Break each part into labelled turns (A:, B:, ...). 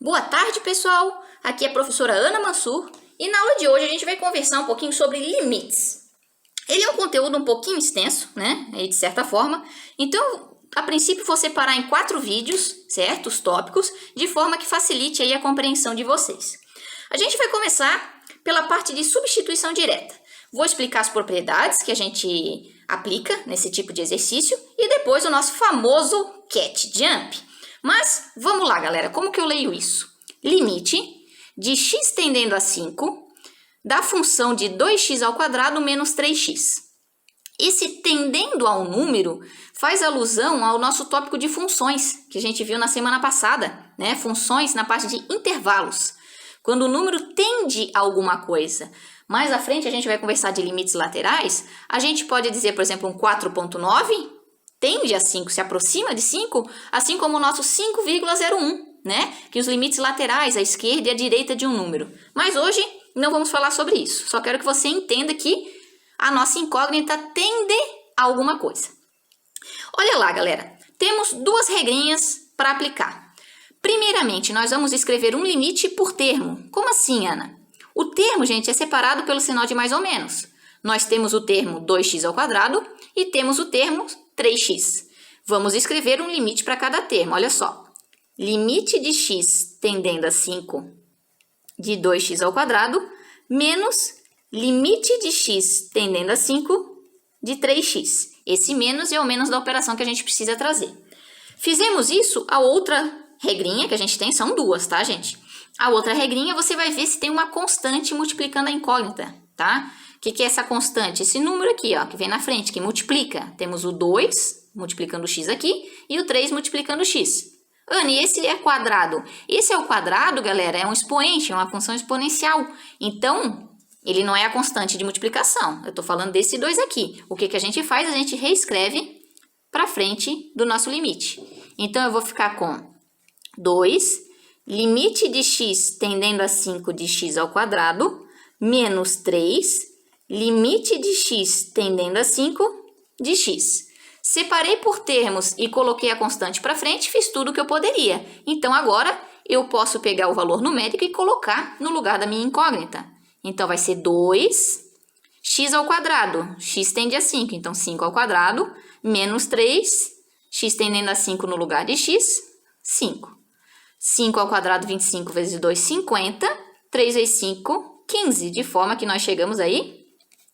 A: Boa tarde, pessoal! Aqui é a professora Ana Mansur e na aula de hoje a gente vai conversar um pouquinho sobre limites. Ele é um conteúdo um pouquinho extenso, né? De certa forma. Então, a princípio, vou separar em 4 vídeos, certo? Os tópicos, de forma que facilite aí a compreensão de vocês. A gente vai começar pela parte de substituição direta. Vou explicar as propriedades que a gente aplica nesse tipo de exercício e depois o nosso famoso cat jump. Mas, vamos lá, galera. Como que eu leio isso? Limite de x tendendo a 5 da função de 2x ao quadrado menos 3x. Esse tendendo a um número faz alusão ao nosso tópico de funções, que a gente viu na semana passada, né? Funções na parte de intervalos. Quando o número tende a alguma coisa. Mais à frente a gente vai conversar de limites laterais. A gente pode dizer, por exemplo, um 4,9 tende a 5, se aproxima de 5, assim como o nosso 5,01, né? Que os limites laterais, à esquerda e à direita de um número. Mas hoje não vamos falar sobre isso. Só quero que você entenda que a nossa incógnita tende a alguma coisa. Olha lá, galera. Temos 2 regrinhas para aplicar. Primeiramente, nós vamos escrever um limite por termo. Como assim, Ana? O termo, gente, é separado pelo sinal de mais ou menos. Nós temos o termo 2x ao quadrado e temos o termo 3x. Vamos escrever um limite para cada termo, olha só. Limite de x tendendo a 5 de 2x ao quadrado menos limite de x tendendo a 5 de 3x. Esse menos é o menos da operação que a gente precisa trazer. Fizemos isso, a outra regrinha que a gente tem são 2, tá, gente? A outra regrinha você vai ver se tem uma constante multiplicando a incógnita, tá? O que é essa constante? Esse número aqui, ó, que vem na frente, que multiplica. Temos o 2 multiplicando o x aqui e o 3 multiplicando o x. Anne, esse é quadrado. Esse é o quadrado, galera, é um expoente, é uma função exponencial. Então, ele não é a constante de multiplicação. Eu estou falando desse 2 aqui. O que a gente faz? A gente reescreve para frente do nosso limite. Então, eu vou ficar com 2, limite de x tendendo a 5 de x ao quadrado, menos 3, limite de x tendendo a 5 de x. Separei por termos e coloquei a constante para frente, fiz tudo o que eu poderia. Então, agora, eu posso pegar o valor numérico e colocar no lugar da minha incógnita. Então, vai ser 2, x ao quadrado. X tende a 5, então 5 ao quadrado, menos 3, x tendendo a 5 no lugar de x, 5. 5 ao quadrado, 25 vezes 2, 50. 3 vezes 5, 15. De forma que nós chegamos aí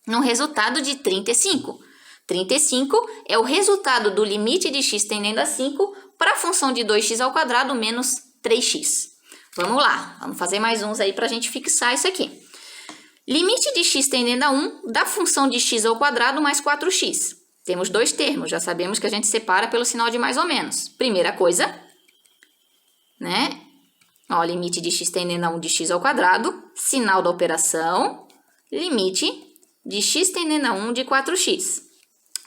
A: num resultado de 35. 35 é o resultado do limite de x tendendo a 5 para a função de 2x ao quadrado menos 3x. Vamos lá, vamos fazer mais uns aí para a gente fixar isso aqui. Limite de x tendendo a 1 da função de x ao quadrado mais 4x. Temos 2 termos, já sabemos que a gente separa pelo sinal de mais ou menos. Primeira coisa, né? Ó, limite de x tendendo a 1 de x ao quadrado, sinal da operação, limite de x tendendo a 1 de 4x.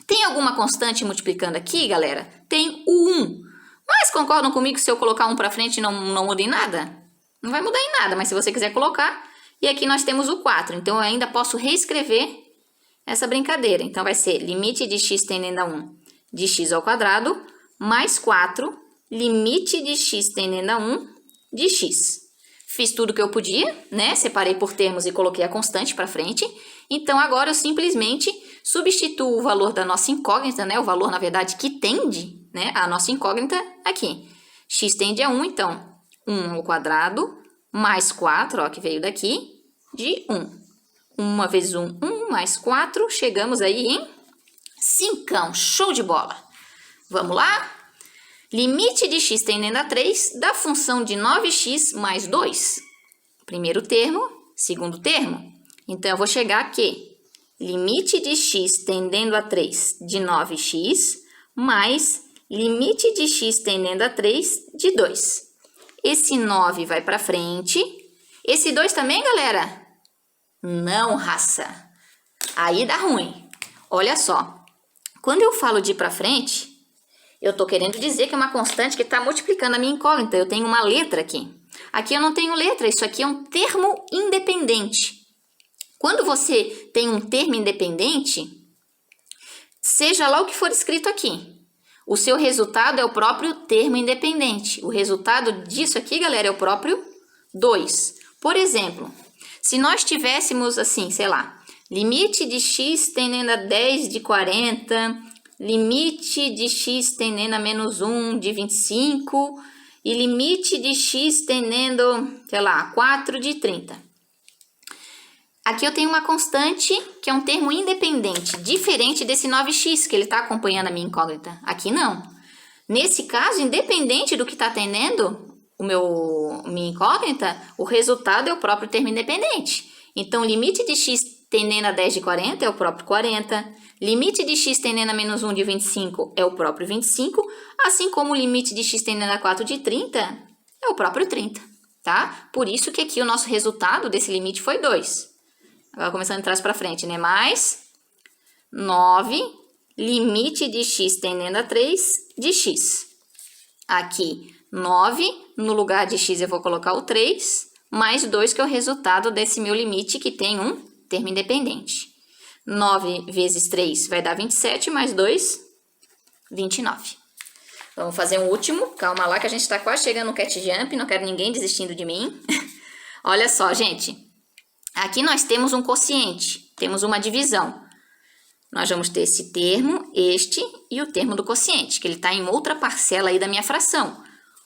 A: Tem alguma constante multiplicando aqui, galera? Tem o 1. Mas concordam comigo que se eu colocar 1 para frente não muda em nada? Não vai mudar em nada, mas se você quiser colocar. E aqui nós temos o 4, então eu ainda posso reescrever essa brincadeira. Então vai ser limite de x tendendo a 1 de x ao quadrado, mais 4, limite de x tendendo a 1 de x. Fiz tudo que eu podia, né? Separei por termos e coloquei a constante para frente. Então, agora eu simplesmente substituo o valor da nossa incógnita, né? O valor, na verdade, que tende, né? A nossa incógnita aqui. X tende a 1, então, 1 ao quadrado, mais 4, ó, que veio daqui, de 1. 1 vezes 1, 1, mais 4, chegamos aí em 5. Show de bola! Vamos lá? Limite de x tendendo a 3 da função de 9x mais 2. Primeiro termo, segundo termo. Então, eu vou chegar aqui. Limite de x tendendo a 3 de 9x mais limite de x tendendo a 3 de 2. Esse 9 vai para frente. Esse 2 também, galera? Não, raça. Aí dá ruim. Olha só. Quando eu falo de ir para frente, eu estou querendo dizer que é uma constante que está multiplicando a minha incógnita. Eu tenho uma letra aqui. Aqui eu não tenho letra. Isso aqui é um termo independente. Quando você tem um termo independente, seja lá o que for escrito aqui, O seu resultado é o próprio termo independente. O resultado disso aqui, galera, é o próprio 2. Por exemplo, se nós tivéssemos assim, sei lá, limite de x tendendo a 10 de 40, limite de x tendendo a menos 1 de 25 e limite de x tendendo, sei lá, 4 de 30. Aqui eu tenho uma constante que é um termo independente, diferente desse 9x que ele está acompanhando a minha incógnita. Aqui não. Nesse caso, independente do que está atendendo minha incógnita, o resultado é o próprio termo independente. Então, limite de x tendendo a 10 de 40 é o próprio 40. Limite de x tendendo a menos 1 de 25 é o próprio 25. Assim como o limite de x tendendo a 4 de 30 é o próprio 30. Tá? Por isso que aqui o nosso resultado desse limite foi 2. Agora começando de trás para frente, né? Mais 9, limite de x tendendo a 3 de x. Aqui, 9, no lugar de x eu vou colocar o 3, mais 2, que é o resultado desse meu limite que tem um termo independente. 9 vezes 3 vai dar 27, mais 2, 29. Vamos fazer um último. Calma lá que a gente está quase chegando no cat jump, não quero ninguém desistindo de mim. Olha só, gente. Aqui nós temos um quociente, temos uma divisão. Nós vamos ter esse termo, este e o termo do quociente, que ele está em outra parcela aí da minha fração.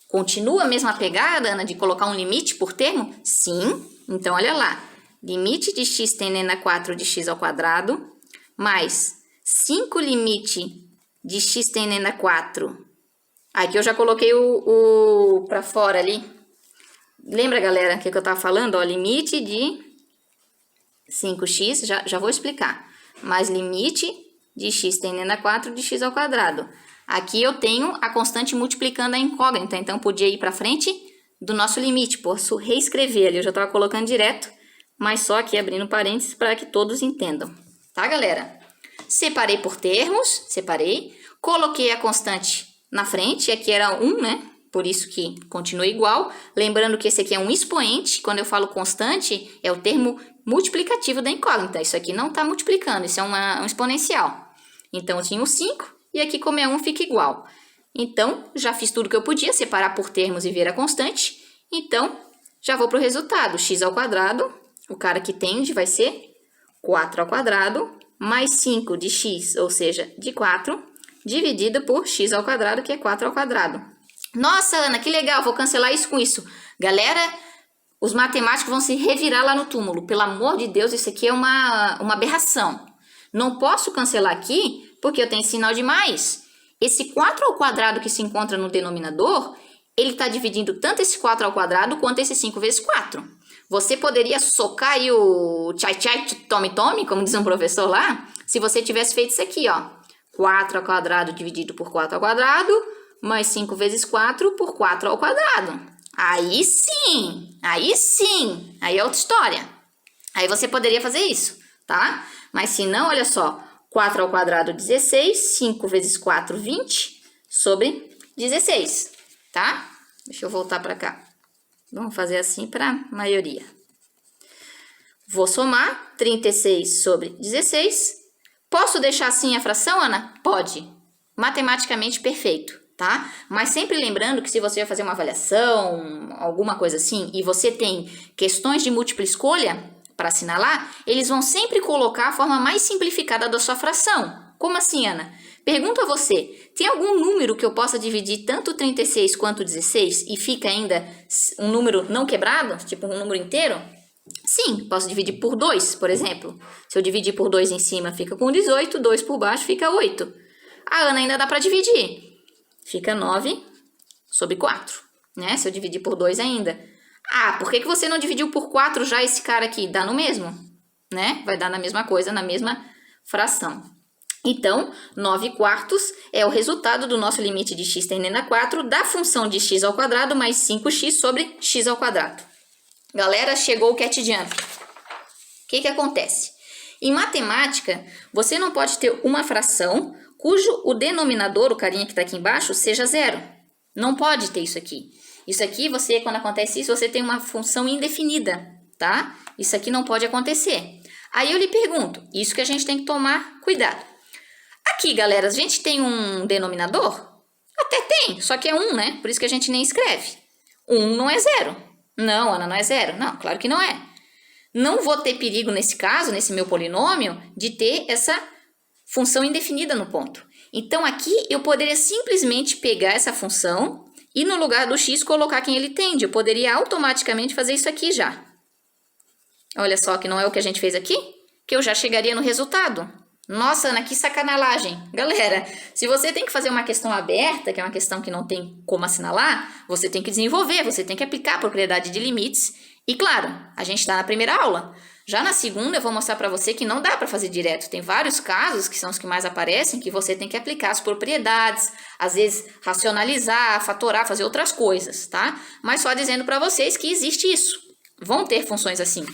A: Continua a mesma pegada, Ana, de colocar um limite por termo? Sim. Então, olha lá. Limite de x tendendo a 4 de x ao quadrado, mais 5 limite de x tendendo a 4. Aqui eu já coloquei o para fora ali. Lembra, galera, o que eu estava falando? Ó, limite de 5x, já vou explicar. Mais limite de x tendendo a 4 de x ao quadrado. Aqui eu tenho a constante multiplicando a incógnita, então podia ir para frente do nosso limite. Posso reescrever ali, eu já estava colocando direto, mas só aqui abrindo parênteses para que todos entendam. Tá, galera? Separei por termos, separei. Coloquei a constante na frente, aqui era 1, né? Por isso que continua igual. Lembrando que esse aqui é um expoente. Quando eu falo constante, é o termo multiplicativo da incógnita. Isso aqui não está multiplicando, isso é um exponencial. Então, eu tinha o 5 e aqui, como é 1, fica igual. Então, já fiz tudo que eu podia, separar por termos e ver a constante. Então, já vou para o resultado. X ao quadrado, o cara que tende vai ser 4 ao quadrado, mais 5 de x, ou seja, de 4, dividido por x ao quadrado, que é 4 ao quadrado. Nossa, Ana, que legal, vou cancelar isso com isso. Galera, os matemáticos vão se revirar lá no túmulo. Pelo amor de Deus, isso aqui é uma aberração. Não posso cancelar aqui, porque eu tenho sinal de mais. Esse 4 ao quadrado que se encontra no denominador, ele está dividindo tanto esse 4 ao quadrado quanto esse 5 vezes 4. Você poderia socar aí o tchai-tchai, tome-tome, como diz um professor lá, se você tivesse feito isso aqui, ó. 4 ao quadrado dividido por 4 ao quadrado, mais 5 vezes 4 por 4 ao quadrado. Aí sim, aí é outra história. Aí você poderia fazer isso, tá? Mas se não, olha só, 4 ao quadrado, 16, 5 vezes 4, 20, sobre 16, tá? Deixa eu voltar para cá. Vamos fazer assim para a maioria. Vou somar 36 sobre 16. Posso deixar assim a fração, Ana? Pode. Matematicamente perfeito, tá? Mas sempre lembrando que se você vai fazer uma avaliação, alguma coisa assim, e você tem questões de múltipla escolha para assinalar, eles vão sempre colocar a forma mais simplificada da sua fração. Como assim, Ana? Pergunto a você, tem algum número que eu possa dividir tanto 36 quanto 16 e fica ainda um número não quebrado, tipo um número inteiro? Sim, posso dividir por 2, por exemplo. Se eu dividir por 2 em cima, fica com 18, 2 por baixo fica 8. Ah, Ana, ainda dá para dividir. Fica 9 sobre 4, né? Se eu dividir por 2 ainda. Ah, por que você não dividiu por 4 já esse cara aqui? Dá no mesmo, né? Vai dar na mesma coisa, na mesma fração. Então, 9 quartos é o resultado do nosso limite de x tendendo a 4 da função de x ao quadrado mais 5x sobre x ao quadrado. Galera, chegou o cat jump. O que acontece? Em matemática, você não pode ter uma fração cujo o denominador, o carinha que está aqui embaixo, seja zero. Não pode ter isso aqui. Isso aqui, quando acontece isso, você tem uma função indefinida, tá? Isso aqui não pode acontecer. Aí eu lhe pergunto, isso que a gente tem que tomar cuidado. Aqui, galera, a gente tem um denominador? Até tem, só que é 1, né? Por isso que a gente nem escreve. 1 não é 0. Não, Ana, não é 0. Não, claro que não é. Não vou ter perigo nesse caso, nesse meu polinômio, de ter essa função indefinida no ponto. Então, aqui eu poderia simplesmente pegar essa função e no lugar do x colocar quem ele tende. Eu poderia automaticamente fazer isso aqui já. Olha só que não é o que a gente fez aqui, que eu já chegaria no resultado. Nossa, Ana, que sacanagem. Galera, se você tem que fazer uma questão aberta, que é uma questão que não tem como assinalar, você tem que desenvolver, você tem que aplicar a propriedade de limites. E claro, a gente está na primeira aula. Já na segunda eu vou mostrar para você que não dá para fazer direto. Tem vários casos, que são os que mais aparecem, que você tem que aplicar as propriedades, às vezes racionalizar, fatorar, fazer outras coisas, tá? Mas só dizendo para vocês que existe isso. Vão ter funções assim.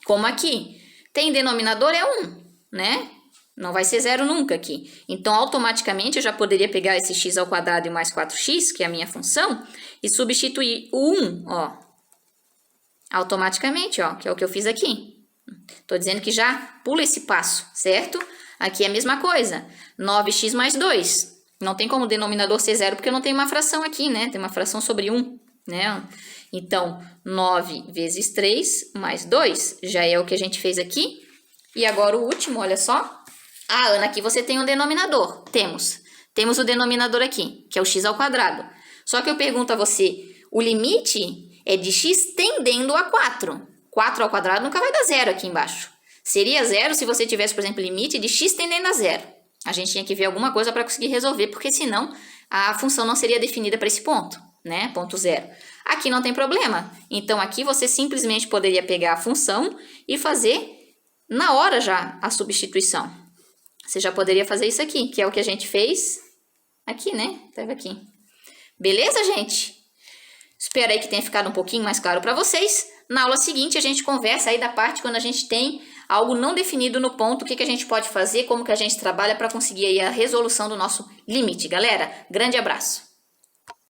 A: Como aqui. Tem denominador é 1, né? Não vai ser 0 nunca aqui. Então, automaticamente, eu já poderia pegar esse x ao quadrado e mais 4x, que é a minha função, e substituir o 1, ó. Automaticamente, ó, que é o que eu fiz aqui. Estou dizendo que já pula esse passo, certo? Aqui é a mesma coisa. 9x mais 2. Não tem como o denominador ser 0, porque eu não tenho uma fração aqui, né? Tem uma fração sobre 1, né? Então, 9 vezes 3 mais 2 já é o que a gente fez aqui. E agora o último, olha só. Ah, Ana, aqui você tem um denominador. Temos o denominador aqui, que é o x ao quadrado. Só que eu pergunto a você, o limite é de x tendendo a 4. 4 ao quadrado nunca vai dar 0 aqui embaixo. Seria 0 se você tivesse, por exemplo, limite de x tendendo a 0. A gente tinha que ver alguma coisa para conseguir resolver, porque senão a função não seria definida para esse ponto, né? Ponto 0. Aqui não tem problema. Então, aqui você simplesmente poderia pegar a função e fazer na hora já a substituição. Você já poderia fazer isso aqui, que é o que a gente fez aqui, né? Tava aqui. Beleza, gente? Espero aí que tenha ficado um pouquinho mais claro para vocês. Na aula seguinte, a gente conversa aí da parte quando a gente tem algo não definido no ponto, o que a gente pode fazer, como que a gente trabalha para conseguir aí a resolução do nosso limite. Galera, grande abraço!